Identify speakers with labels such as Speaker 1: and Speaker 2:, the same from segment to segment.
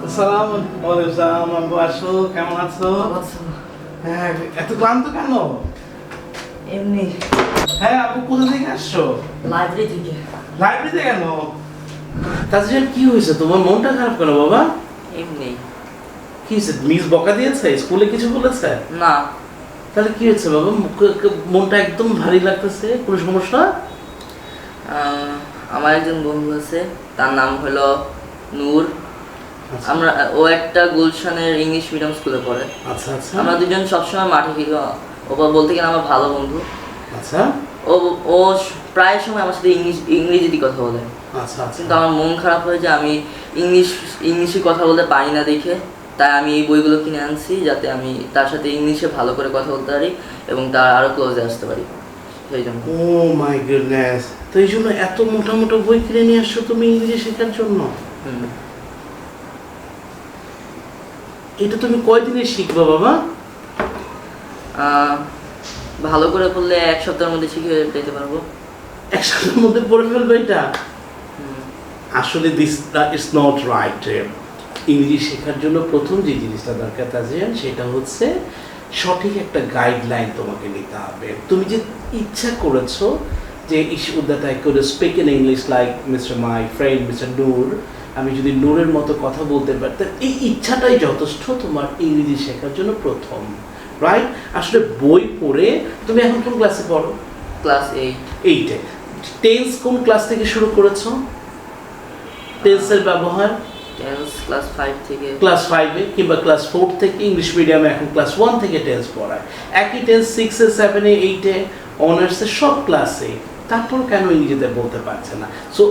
Speaker 1: আসসালামু আলাইকুম আব্বু, আসো, কেমন আছো? হ্যাঁ, এত ক্লান্ত কেন?
Speaker 2: এমনি।
Speaker 1: হ্যাঁ আপু, কোথা থেকে আসছো?
Speaker 2: লাইব্রেরি থেকে।
Speaker 1: লাইব্রেরিতে কেন? তাজরিন, কি হয়েছে তোমার? মনটা খারাপ কেন বাবা?
Speaker 2: এমনি।
Speaker 1: কি হয়েছে? মিস বকা দিয়েছে? স্কুলে কিছু বলেছে?
Speaker 2: না।
Speaker 1: তাহলে কি হয়েছে বাবা? মনটা একদম ভারী লাগতেছে, কোনো সমস্যা?
Speaker 2: আমার একজন বন্ধু আছে, তার নাম হলো নূর।
Speaker 1: আচ্ছা।
Speaker 2: ও একটা গুলশানের ইংলিশ মিডিয়াম স্কুলে পড়ে।
Speaker 1: আচ্ছা আচ্ছা।
Speaker 2: আমরা দুজন সবসময় মাঠে খেলি। ও বলতে গেলে আমার ভালো বন্ধু।
Speaker 1: আচ্ছা।
Speaker 2: ও প্রায় সময় আমার সাথে ইংরেজিতে কথা বলে।
Speaker 1: আচ্ছা আচ্ছা।
Speaker 2: কিন্তু আমার মন খারাপ হয়ে যায়, আমি ইংলিশে কথা বলতে পারি না দেখে। তাই আমি এই বইগুলো কিনে আনছি, যাতে আমি তার সাথে ইংলিশে ভালো করে কথা বলতে পারি এবং তার আরো ক্লোজে আসতে পারি। সেই জন্য।
Speaker 1: ও মাই গুডনেস, তো এই জন্য এত মোটা মোটা বই কিনে নিয়ে আসছো তুমি ইংরেজি শেখার জন্য? এটা তুমি কয়দিনে শিখবা বাবা?
Speaker 2: ভালো করে পড়লে এক সপ্তাহের মধ্যে শিখে যেতে পারবো।
Speaker 1: এক সপ্তাহের মধ্যে পড়ে ফেলবে এটা? আসলে দিস ইজ নট রাইট। ইংরেজি শেখার জন্য প্রথম যে জিনিসটা দরকার তাজিয়ান, সেটা হচ্ছে সঠিক একটা গাইডলাইন তোমাকে নিতে হবে। তুমি যে ইচ্ছা করেছো যে that I could speak in English like mister my friend mister Noor, আমি যদি নূরের মতো কথা বলতে পারতাম, এই ইচ্ছাটাই যথেষ্ট তোমার ইংরেজি শেখার জন্য প্রথম, রাইট? আসলে বই পড়ে তুমি এখন কোন ক্লাসে পড়ো?
Speaker 2: ক্লাস
Speaker 1: 8-এ। টেন্স কোন ক্লাস থেকে শুরু করেছো? টেন্সের ব্যবহার
Speaker 2: ক্লাস 5 থেকে।
Speaker 1: ক্লাস 5-এ কিংবা ক্লাস 4 থেকে? ইংলিশ মিডিয়ামে এখন ক্লাস 1 থেকে টেন্স পড়ায়। একই টেন্স 6-এ, 7-এ, 8-এ, অনার্সে, সব ক্লাসে। তারপর কেন ইংরেজিতে বলতে পারছে না? সো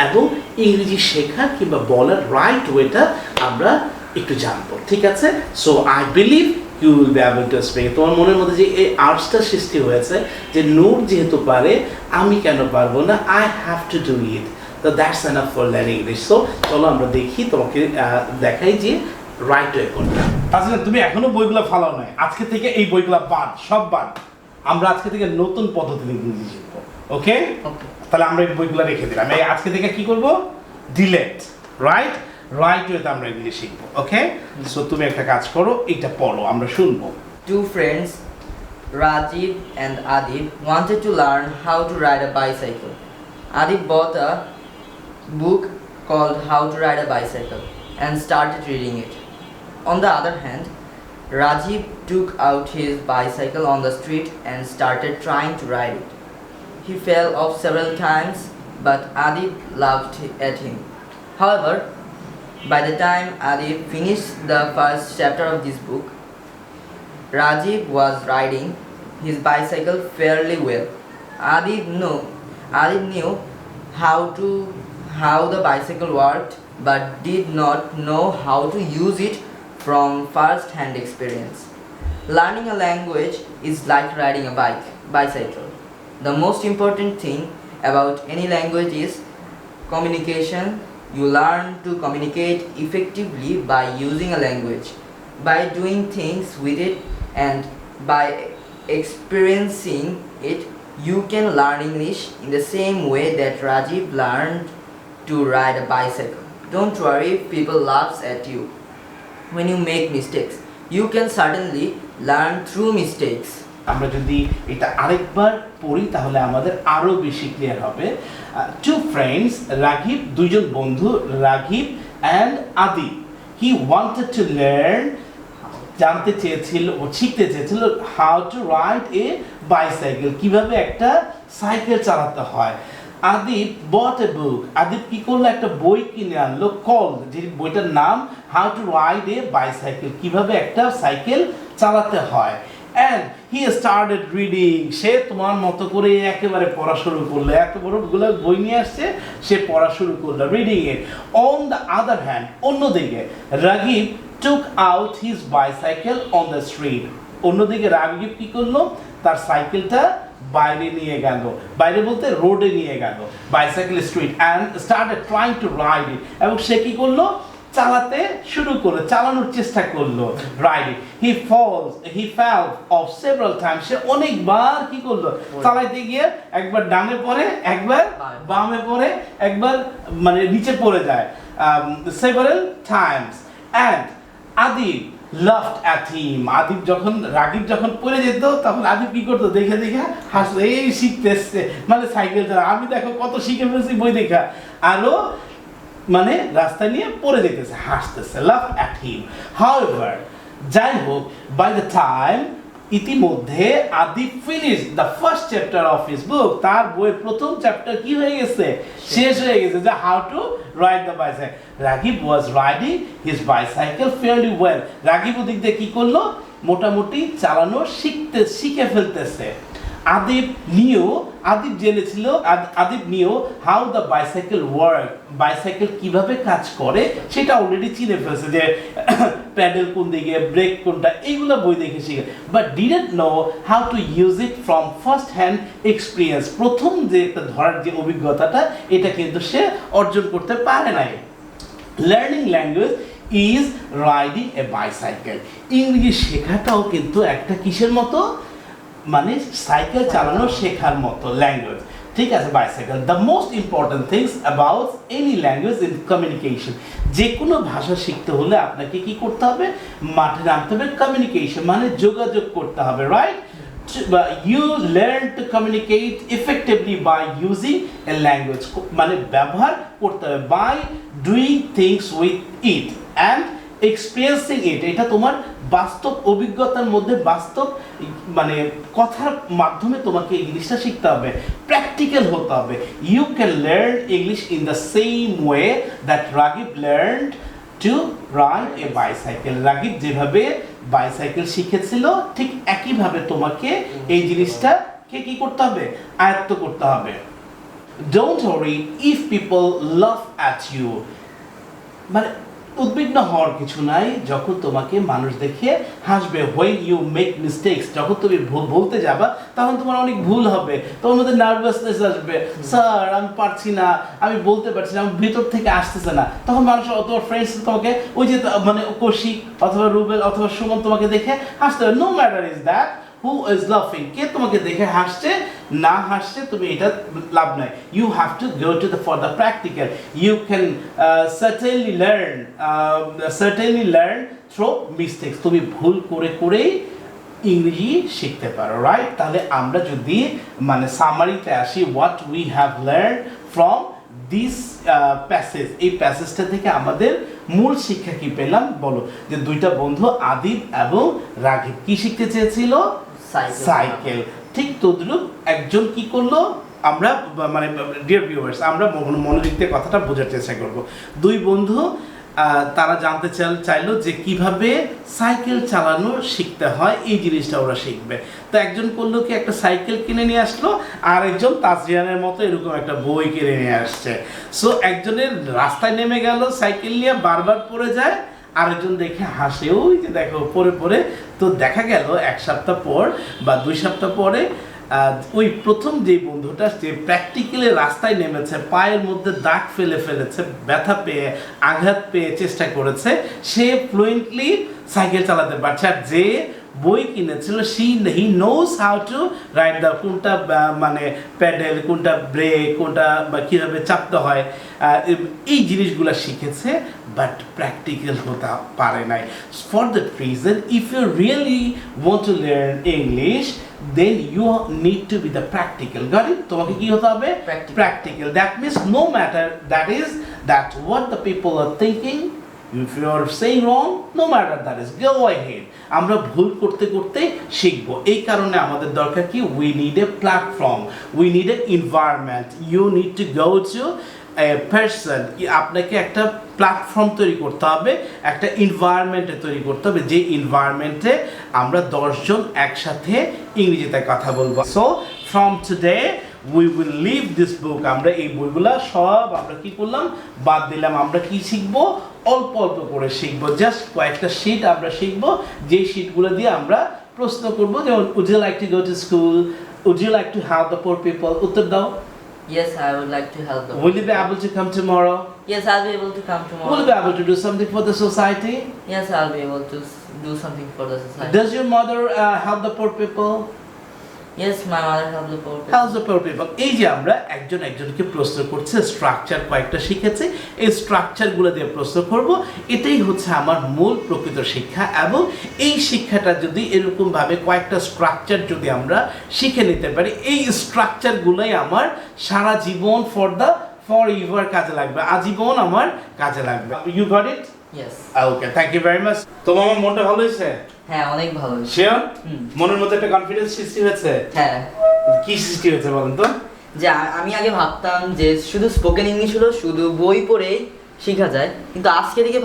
Speaker 1: এবং ইংরেজি শেখা কিংবা বলার রাইট ওয়েটা আমরা একটু জানবো, ঠিক আছে? So I believe you will be able to speak. তোমার মনের মধ্যে যে এই আর্টসটা সৃষ্টি হয়েছে যে নূর যেহেতু পারে, আমি কেন পারবো না? I have to do it. তো that's enough for learning English. So চলো আমরা দেখি, তোমাকে দেখাই যে রাইট ওয়ে কোনটা। আসলে তুমি এখনো বইগুলো ফালাও নাই। আজকে থেকে এই বইগুলো বাদ, সব বাদ। আমরা আজকে থেকে নতুন পদ্ধতিতে ইংরেজি শিখবো, ওকে? তাহলে আমরা এই বইগুলো রেখে দিলাম। এই আজকে থেকে কি করব? Delete, right? রাইট ওয়েতে আমরা ইংলিশ শিখবো, ওকে? সো তুমি একটা কাজ করো, এটা পড়ো, আমরা শুনবো।
Speaker 2: Two friends, Rajiv and Adib, wanted to learn how to ride a bicycle. Adib bought a book called How to Ride a Bicycle and started reading it. On the other hand, Rajiv took out his bicycle on the street and started trying to ride it. He fell off several times, but Adib laughed at him. However, by the time Adib finished the first chapter of this book, Rajiv was riding his bicycle fairly well. Adib knew how the bicycle worked, but did not know how to use it from first-hand experience. Learning a language is like riding a bicycle. The most important thing about any language is communication. You learn to communicate effectively by using a language, by doing things with it, and by experiencing it. You can learn English in the same way that Rajiv learned to ride a bicycle. Don't worry if people laugh at you when you make mistakes. You can certainly learn through mistakes.
Speaker 1: আমরা যদি এটা আরেকবার পড়ি তাহলে আমাদের আরো বেশি clear হবে। টু ফ্রেন্ডস, রাগিব, দুইজন বন্ধু, Ragib and Adib, he wanted to learn, জানতে চেয়েছিল ও শিখতে চেয়েছিল, how to ride a bicycle, কিভাবে একটা সাইকেল চালাতে হয়। আদিব বট এ বুক, আদিব কি করলো? একটা বই কিনে আনলো, কল, যে বইটার নাম how to ride a bicycle, কিভাবে একটা সাইকেল চালাতে হয়। And he started reading. সে তোমার মতো করে একেবারে পড়া শুরু করলো, এত বড়গুলো বই নিয়ে আসছে, সে পড়া শুরু করলো, reading it. On the other hand, অন্যদিকে Ragib took out his bicycle on the street. অন্যদিকে রাগিব কি করলো? তার সাইকেলটা বাইরে নিয়ে গেল, বাইরে বলতে রোডে নিয়ে গেল, bicycle street, and started trying to ride it. এবং সে কি করলো? চালাতে শুরু করলো, চালানোর চেষ্টা করলো, riding. He fell off several times, সে অনেকবার কি করলো, চালাইতে গিয়ে একবার ডানে পড়ে, একবার বামে পড়ে, একবার মানে নিচে পড়ে যায়, several times. And Adib laughed at him. Adib যখন রাগিব যখন পড়ে যেত তখন আদিব কি করতো, দেখে দেখে হাসতো, এই শিখতেছে মানে সাইকেল চালা, আমি দেখো কত শিখে ফেলছি বই দেখা, আরো মানে রাস্তায় নিয়ে পড়ে যেতেছে, হাসতেছে, laughed at him. However, যাই হোক, by the time ইতিমধ্যে Adib finish the first chapter of his book, তার বইয়ের প্রথম চ্যাপ্টার কি হয়ে গেছে, শেষ হয়ে গেছে, যে how to ride the bicycle. Ragib was riding his bicycle fairly well, Ragib ওদিক দিয়ে কি করলো, মোটামুটি চালানো শিখে ফেলতেছে। আদিব জেনেছিল, Adib knew how the bicycle work, bicycle কিভাবে কাজ করে সেটা অলরেডি চিনে ফেলছে, যে প্যাডেল কোন দিকে, ব্রেক কোনটা, এইগুলো বই দেখে শিখে, but didn't know how to use it from first hand experience, প্রথম যে একটা ধরার যে অভিজ্ঞতাটা, এটা কিন্তু সে অর্জন করতে পারে নাই। Learning language is riding A bicycle, ইংরেজি শেখাটাও কিন্তু একটা কিসের মতো, মানে সাইকেল চালানো শেখার মতো ল্যাঙ্গুয়েজ, ঠিক আছে, bicycle. The most important things about any language in communication, যে কোনো ভাষা শিখতে হলে আপনাকে কি করতে হবে, মাঠে নামতে হবে, কমিউনিকেশন মানে যোগাযোগ করতে হবে, right? You learn to communicate effectively by using a language, মানে ব্যবহার করতে হবে, by doing things with it and experiencing it, এটা তোমার বাস্তব অভিজ্ঞতার মধ্যে, বাস্তব মানে কথার মাধ্যমে তোমাকে ইংলিশটা শিখতে হবে, প্র্যাকটিক্যাল হতে হবে। You can learn English in the same way that Ragib learned to ride a bicycle, Ragib যেভাবে বাইসাইকেল শিখেছিল ঠিক একইভাবে তোমাকে এই জিনিসটাকে কি করতে হবে, আয়ত্ত করতে হবে। Don't worry if people laugh at you, মানে উদ্বিগ্ন হওয়ার কিছু নাই যখন তোমাকে মানুষ দেখে হাসবে। when you make mistakes, যখন তুমি বলতে যাবা তখন তোমার অনেক ভুল হবে, তোমার মধ্যে নার্ভাসনেস আসবে, স্যার আমি পারছি না, আমি বলতে পারছি না, আমার ভিতর থেকে আসতেছে না, তখন মানুষ তোমার ফ্রেন্ডস তোমাকে ওই যে মানে কৌশিক অথবা রুবেল অথবা সুমন তোমাকে দেখে হাসতে হবে। No matter is that who is লাফিং, কে তোমাকে দেখে হাসছে না হাসছে তুমি এটা লাভ নাই। You have to go to the for the practical, you can certainly learn through mistakes, তুমি ভুল করে করেই ইংরেজি শিখতে পারো, রাইট? তাহলে আমরা যদি মানে সামারিতে আসি, what we have learn from this passage, এই প্যাসেজটা থেকে আমাদের মূল শিক্ষা কি পেলাম বলো? যে দুইটা বন্ধু আদিব এবং রাগিব কি শিখতে চেয়েছিল, সাইকেল। ঠিক তদ্রুপ একজন কি করলো, আমরা মানে ডিয়ার ভিউয়ার্স আমরা মনোযোগ দিয়ে কথাটা বোঝার চেষ্টা করব। দুই বন্ধু তারা জানতে চাইলো যে কিভাবে সাইকেল চালানো শিখতে হয়, এই জিনিসটা ওরা শিখবে। তো একজন করলো কি, একটা সাইকেল কিনে নিয়ে আসলো, আর একজন তাজরিয়ানের মতো এরকম একটা বই কিনে নিয়ে আসছে। সো একজনের রাস্তায় নেমে গেল সাইকেল নিয়ে, বারবার পড়ে যায়, আরেকজন দেখে হাসে, ওই যে দেখো পরে পরে। তো দেখা গেল এক সপ্তাহ পর বা 2 সপ্তাহ পরে ওই প্রথম যে বন্ধুটা যে প্র্যাকটিক্যালি রাস্তায় নেমেছে, পায়ের মধ্যে দাগ ফেলেছে, ব্যথা পেয়ে আঘাত পেয়ে চেষ্টা করেছে, সে ফ্লুয়েন্টলি সাইকেল চালাতে পারছে। আর যে বই কিনেছিল he knows how to ride the, কোনটা মানে প্যাডেল, কোনটা ব্রেক, কোনটা বা কীভাবে চাপতে হয়, এই জিনিসগুলো শিখেছে, বাট প্র্যাকটিক্যাল হতে পারে নাই। For that reason if you really want to learn English, then you need to be the practical. Got it? তোমাকে কি হতে হবে, practical. That means no matter that what the people are thinking, if you are saying wrong, no matter that is, go ahead. আমরা ভুল করতে করতে শিখবো। এই কারণে আমাদের দরকার কি, we need a platform, we need an environment. You need to go to a person, আপনাকে একটা প্ল্যাটফর্ম তৈরি করতে হবে, একটা এনভায়রনমেন্টে তৈরি করতে হবে, যে এনভায়রনমেন্টে আমরা 10 জন একসাথে ইংরেজিতে কথা বলবো। So from today we will leave this book, আমরা এই বইগুলা সব আমরা কি করলাম, বাদ দিলাম। আমরা কি শিখবো, অল্প অল্প করে শিখবো, জাস্ট কয়েকটা শীট আমরা শিখবো, যে শীটগুলো দিয়ে আমরা প্রশ্ন করবো, যেমন would you like to go to school, would you like to help the poor people, উত্তর দাও।
Speaker 2: Yes, I would like to help them.
Speaker 1: Will you be able to come tomorrow?
Speaker 2: Yes, I'll be able to come
Speaker 1: Will
Speaker 2: tomorrow.
Speaker 1: you be able to do something for the society?
Speaker 2: Yes, I'll be able to do something for the society.
Speaker 1: Does your mother help the poor people?
Speaker 2: Yes, my mother helped the poor people.
Speaker 1: Helps the poor people. এই যে আমরা একজন একজনকে প্রশ্ন করছে, structure কয়েকটা শিখেছে, এই স্ট্রাকচারগুলো দিয়ে প্রশ্ন করব, এটাই হচ্ছে আমার মূল প্রকৃত শিক্ষা। এবং এই শিক্ষাটা যদি এরকম ভাবে কয়েকটা স্ট্রাকচার যদি আমরা শিখে নিতে পারি, এই স্ট্রাকচারগুলোই আমার সারা জীবন ফর এভার কাজে লাগবে, আজীবন আমার কাজে লাগবে। You got it?
Speaker 2: Yes.
Speaker 1: Okay, thank you very much. তোমার আমার মনটা ভালো হয়েছে?
Speaker 2: হ্যাঁ, অনেক ভালো হয়েছে।
Speaker 1: শিওর? মনের মধ্যে একটা কনফিডেন্স সৃষ্টি হয়েছে?
Speaker 2: হ্যাঁ।
Speaker 1: কি সৃষ্টি হয়েছে বলেন তো?
Speaker 2: যে আমি আগে ভাবতাম যে শুধু স্পোকেন ইংলিশ হলো শুধু বই পড়েই শেখা যায়, কিন্তু আজকে থেকে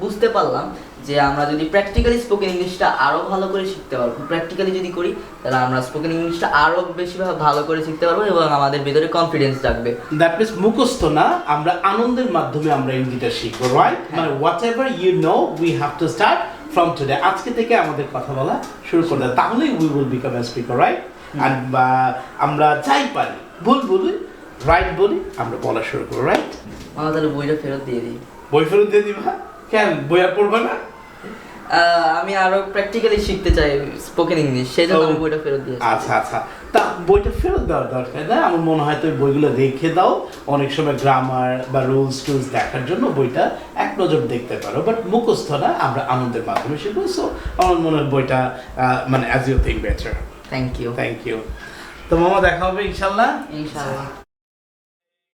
Speaker 2: বুঝতে পারলাম যে আমরা যদি প্র্যাকটিক্যালি স্পোকেন ইংলিশটা আরো ভালো করে শিখতে পারবো, প্র্যাকটিক্যালি যদি করি তাহলে আমরা স্পোকেন ইংলিশটা আরো বেশি ভালো করে শিখতে পারবো এবং আমাদের ভিতরে কনফিডেন্স জাগবে।
Speaker 1: দ্যাট মিন্স মুখস্থ না, আমরা আনন্দের মাধ্যমে আমরা ইংরেজিটা শিখবো, রাইট? মানে whatever you know we have to start from today. আজকে থেকে আমাদের কথা বলা শুরু করতে হবে, তাহলেই we will become a speaker, right? আর আমরা যাই পারি, ভুল বলি, রাইট বলি, আমরা বলা শুরু করবো, রাইট?
Speaker 2: আমরা তাহলে বইটা ফেরত দিয়ে দিই।
Speaker 1: বই ফেরত দিয়ে দিবা? কেন, বই আর পড়বা না?
Speaker 2: আমি আরো প্র্যাকটিক্যালি শিখতে চাই স্পোকেন ইংলিশ, সেই জন্য আমি বইটা ফেরত দিয়েছি।
Speaker 1: আচ্ছা আচ্ছা, তা বইটা ফেরত দেওয়ার দরকার না, আমার মনে হয় তুমি বইগুলো রেখে দাও, অনেক সময় গ্রামার বা রুলস টুলস দেখার জন্য বইটা এক নজর দেখতে পারো, বাট মুখস্থ না, আমরা আনন্দের মাধ্যমে শিখবো। সো আমার মনে হয় বইটা মানে as you think better.
Speaker 2: Thank you.
Speaker 1: Thank you. তো মামা, দেখা হবে ইনশাল্লাহ।
Speaker 2: ইনশাআল্লাহ।